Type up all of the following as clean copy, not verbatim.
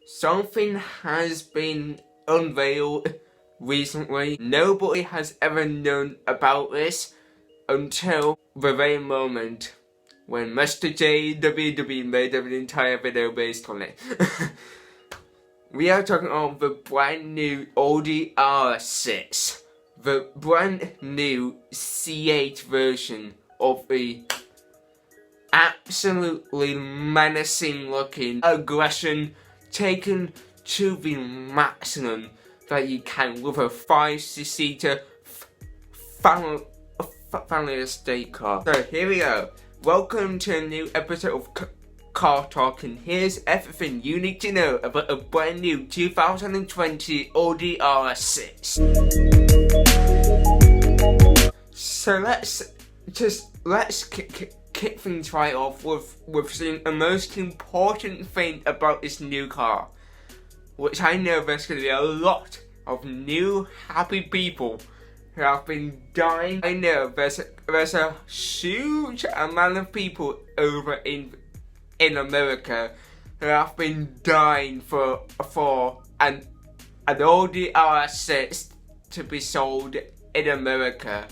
Something has been unveiled recently. Nobody has ever known about this until the very moment when Mr. JWW made an entire video based on it. We are talking about the brand new Audi RS6. The brand new C8 version of the absolutely menacing looking aggression taken to the maximum that you can with a 5-seater family estate car. So here we go. Welcome to a new episode of Car Talk, and here's everything you need to know about a brand new 2020 Audi RS6. So let's kick things right off with saying the most important thing about this new car, which I know there's going to be a lot of new happy people who have been dying. I know there's a huge amount of people over in America who have been dying for an Audi RS6 to be sold in America.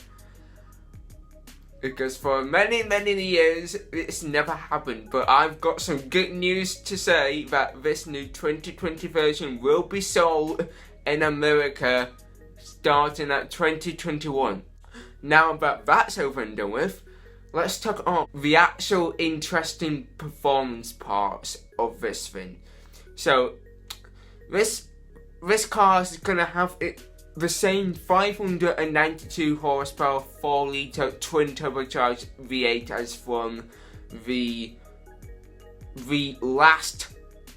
Because for many years it's never happened, but I've got some good news to say that this new 2020 version will be sold in America starting at 2021. Now that that's over and done with, let's talk about the actual interesting performance parts of this thing. So this car is gonna have the same 592 horsepower 4-litre twin turbocharged V8 as from the last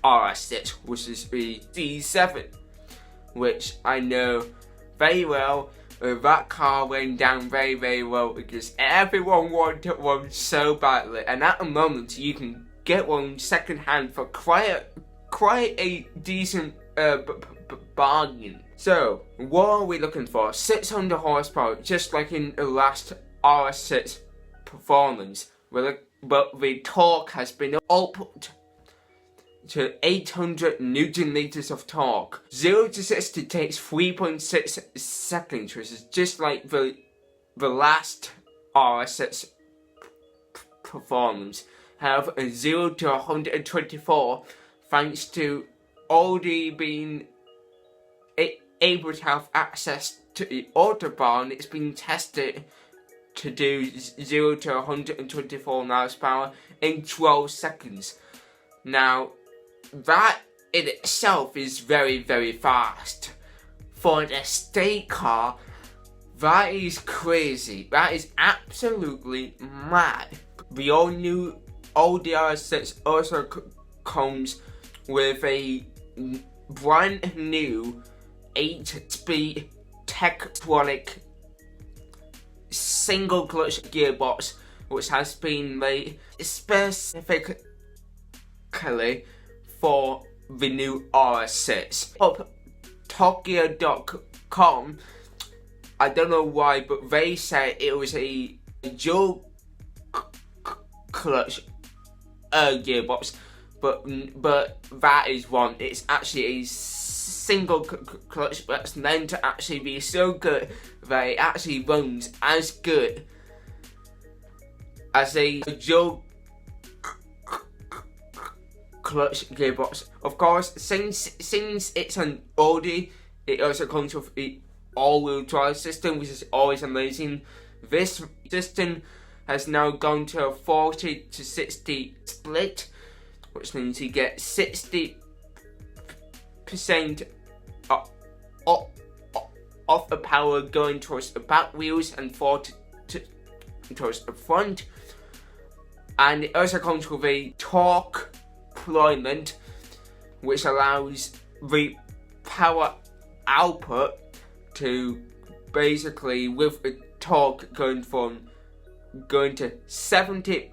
RS6, which is the C7, which I know very well. That car went down very well because everyone wanted one so badly, and at the moment you can get one second hand for quite a decent bargain. So, what are we looking for? 600 horsepower, just like in the last RS6 performance, but the torque has been upped to 800 Newton meters of torque. 0 to 60 takes 3.6 seconds, which is just like the last RS6 performance. However, 0 to 124, thanks to Audi being able to have access to the Autobahn, it's been tested to do 0 to 124 miles per hour in 12 seconds. Now, that in itself is very fast. For an estate car, that is crazy. That is absolutely mad. The all new Audi RS6 also comes with a brand new 8-speed Tektronix single clutch gearbox, which has been made specifically for the new RS6. Up Tokyo.com, I don't know why, but they said it was a dual clutch gearbox, but that is wrong. It's actually a single clutch that's meant to actually be so good that it actually runs as good as a dual clutch gearbox. Of course, since it's an Audi, it also comes with the all-wheel drive system, which is always amazing. This system has now gone to a 40 to 60 split, which means you get 60% of the power going towards the back wheels and 40 towards the front. And it also comes with a torque deployment, which allows the power output to basically, with the torque going to 70%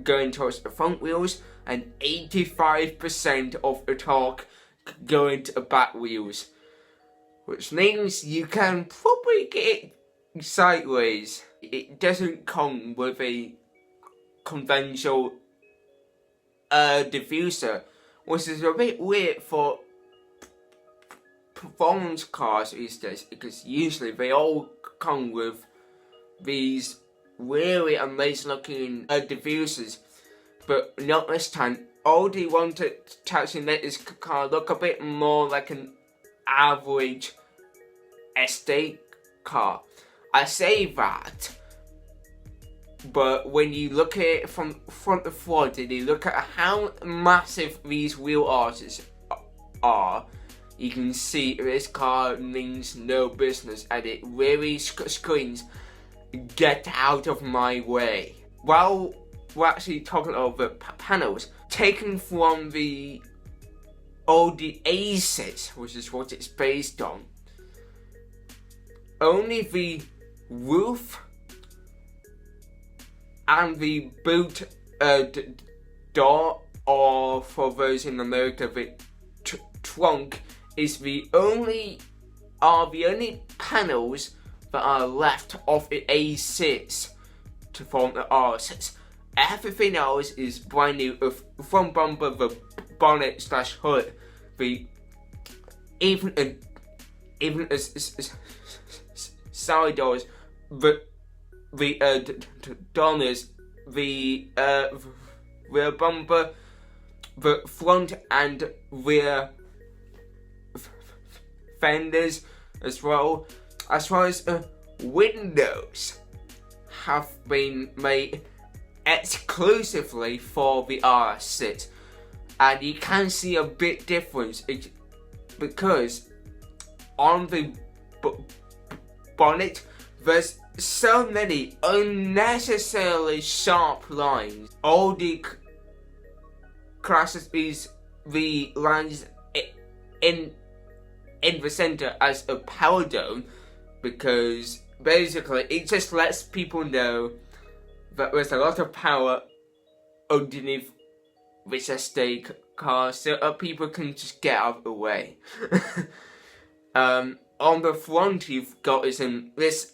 going towards the front wheels and 85% of the torque going to the back wheels, which means you can probably get it sideways. It doesn't come with a conventional diffuser, which is a bit weird for performance cars these days, because usually they all come with these really amazing looking diffusers, but not this time. Audi wanted to actually make this car look a bit more like an average estate car. I say that, but when you look at it from front to front and you look at how massive these wheel arches are, you can see this car means no business, and it really screams, "Get out of my way." While we're actually talking over panels, taken from the Audi RS6, which is what it's based on, only the roof and the boot door, or for those in America, the trunk, is the only panels that are left of the RS6 to form the RS6. Everything else is brand new, with front bumper, the bonnet / hood, even as side doors, the donors, the rear bumper, the front and rear fenders as well as windows have been made exclusively for the RS6, and you can see a big difference because on the bonnet there's so many unnecessarily sharp lines. Audi classes the lines in the center as a power dome, because basically it just lets people know that there's a lot of power underneath this estate car, so people can just get out of the way. On the front, you've got this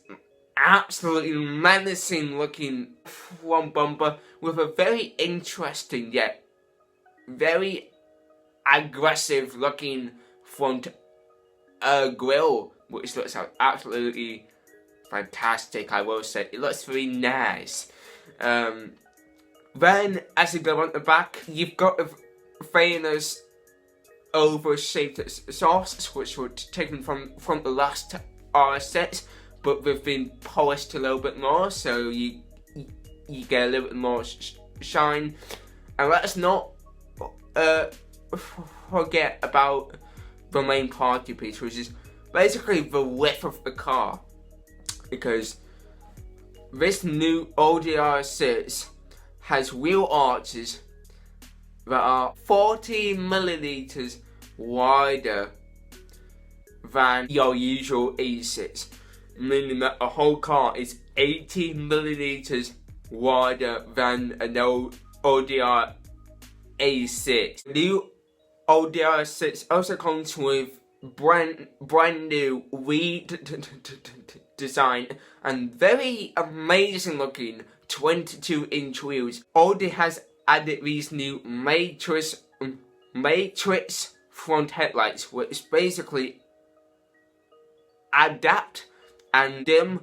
absolutely menacing looking front bumper with a very interesting yet very aggressive looking front grille, which looks absolutely fantastic, I will say. It looks very nice. Then, as you go on the back, you've got a famous oval-shaped exhausts, which were taken from the last RS6, but they've been polished a little bit more, so you get a little bit more shine. And let's not forget about the main party piece, which is basically the width of the car, because this new Audi RS6 has wheel arches that are 40mm wider than your usual RS6, meaning that a whole car is 80mm wider than an old Audi RS6. New Audi RS6 also comes with brand new design and very amazing looking 22-inch wheels. Audi has added these new matrix front headlights, which basically adapt and dim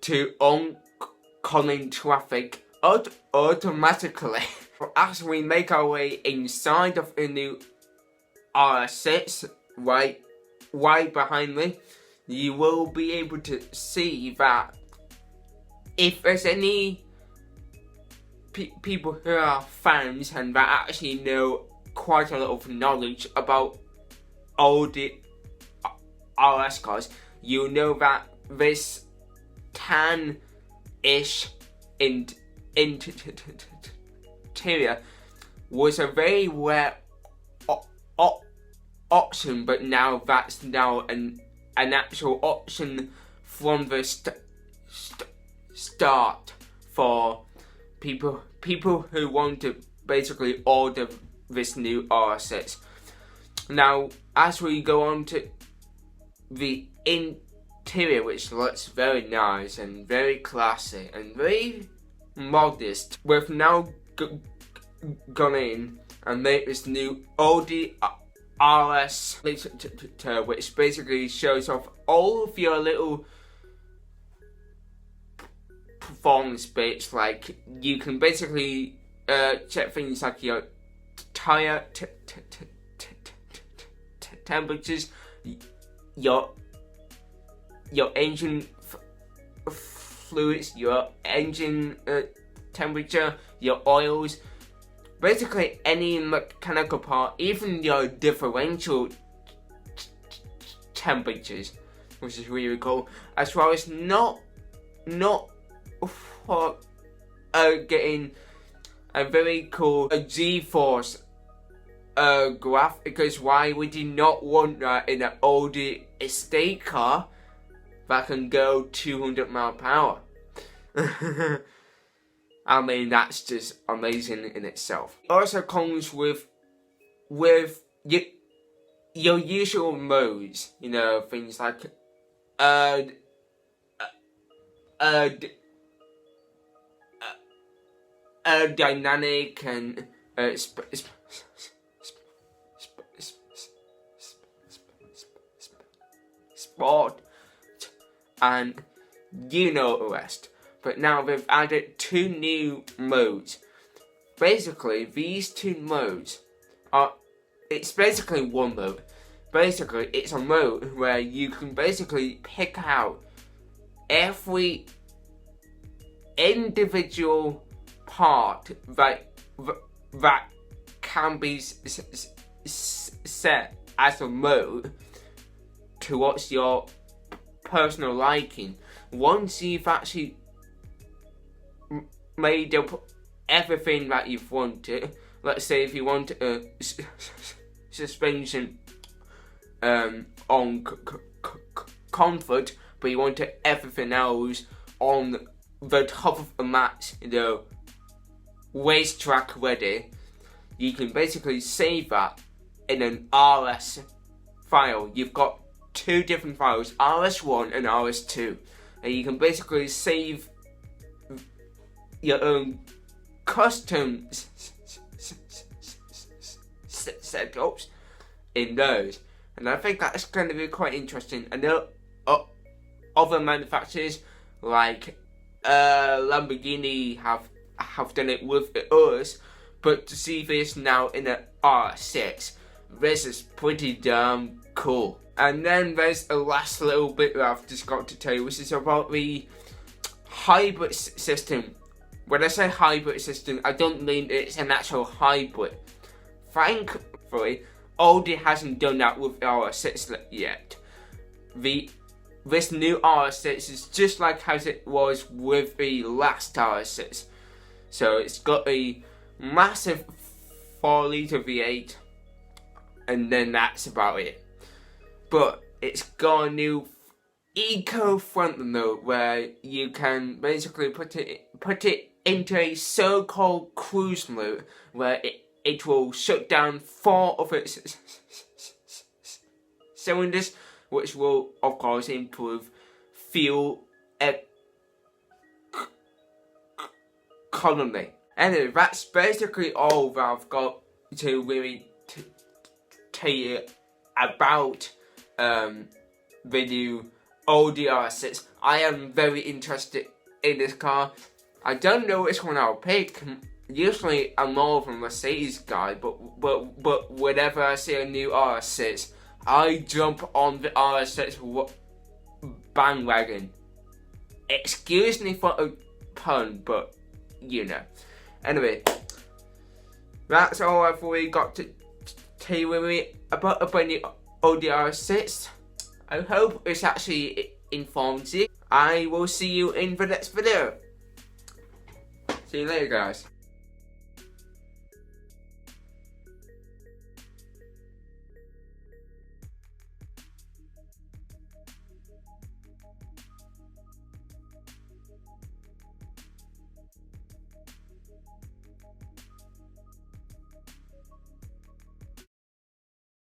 to oncoming traffic automatically. As we make our way inside of the new RS6, right behind me, you will be able to see that if there's any people who are fans and that actually know quite a lot of knowledge about Audi RS cars, you know that this tan-ish interior was a very rare option, but now that's an actual option from the start for people who want to basically order this new RS6. Now, as we go on to the interior, which looks very nice and very classy and very modest. We've now gone in and made this new Audi RS6, which basically shows off all of your little performance bits. Like, you can basically check things like your tire temperatures, your engine fluids, your engine temperature, your oils, basically any mechanical part, even your differential temperatures, which is really cool, as well as not for getting a very cool G-force graph, because why would you not want that in an Audi estate car that can go 200 mph? I mean, that's just amazing in itself. It also comes with your usual modes, you know, things like dynamic and sport, and you know the rest. But now they've added 2 new modes. Basically, these 2 modes it's basically one mode. Basically, it's a mode where you can basically pick out every individual part that can be set as a mode towards your personal liking. Once you've actually made up everything that you've wanted, let's say if you want a suspension on comfort, but you want everything else on the top of the mat, you know, racetrack ready, you can basically save that in an RS file. You've got 2 different files, RS1 and RS2, and you can basically save your own custom setups in those, and I think that's going to be quite interesting. I know other manufacturers like Lamborghini have done it with us, but to see this now in an RS6, this is pretty damn cool. And then there's a last little bit that I've just got to tell you, which is about the hybrid system. When I say hybrid system, I don't mean it's an actual hybrid. Thankfully, Audi hasn't done that with the RS6 yet. This new RS6 is just like as it was with the last RS6. So it's got a massive 4-litre V8, and then that's about it. But it's got a new eco front mode where you can basically put it into a so-called cruise mode where it will shut down 4 of its cylinders, which will of course improve fuel economy. Anyway, that's basically all that I've got to really tell you about the new Audi RS6. I am very interested in this car. I don't know which one I'll pick. Usually I'm more of a Mercedes guy, but whenever I see a new RS6, I jump on the RS6 bandwagon. Excuse me for a pun, but you know. Anyway, that's all I've really got to tell you really about a brand new Audi RS6. I hope it's actually informed you. I will see you in the next video. See you later, guys.